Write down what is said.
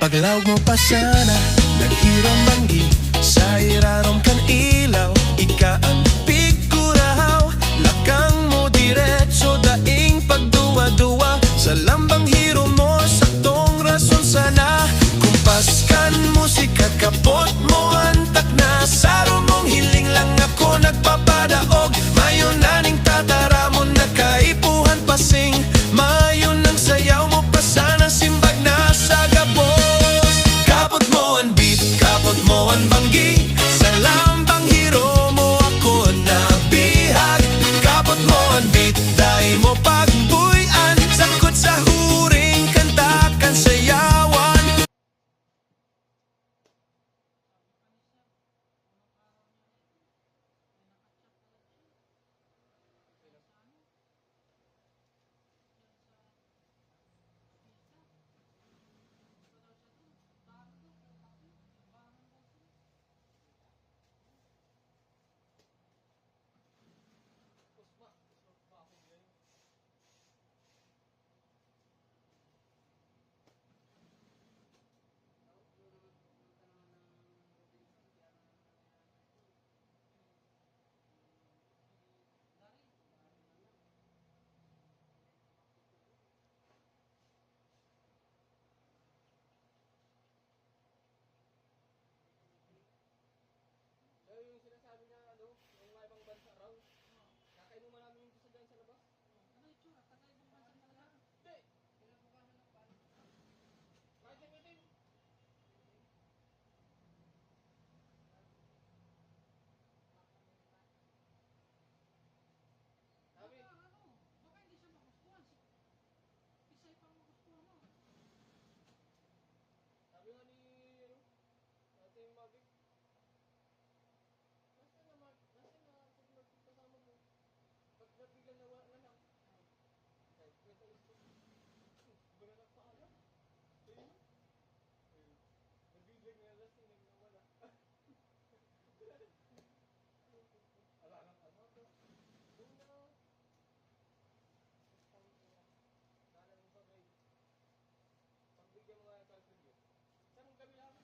Paglawag mo pa sana, naghiram manggi sa irarom kan ilaw. Ika ang pigkurahaw, lakang mo diretso daing pagduwa-duwa. Sa lambang hiro mo, saktong rason sana. Kumpas kan musika, kapot mo antak na. Saro mong hiling lang ako nagpapadaog. Mayon naning tatara mo, nakaipuhan pasing. Mayon ang sayaw mo pa sana, simbag na sa gabos. Kapot mo ang beat, kapot mo ang banggi. Sa lambang hiro mo ako nabihag. Kapot mo ang beat, dahil mo pagbuyan. Sakot sa huring kanta kan sayawan. Yung sinasabi niya, yung mga ibang bansa raw, nakainuman namin yung gusto dyan sa labas. Ano yung tsura? Kakaibang bansa talaga? Hindi! Pinabukasan ng palo. Kahit yung itim! Sabi, baka hindi siya magustuhan. Isa'y pang magustuhan mo. Sabi nga ni, natin Mavic, nasa na kung nagkasama mo, pag nabiglang nawala na lang. Kahit may talis ko, ba na nagpaalam? Ayun. Nabiglang na lasing, nawala. Ala lang ano to? Yung sana ng bagay, pagbigyan mo nga yung calcul yun. Saan kami lang?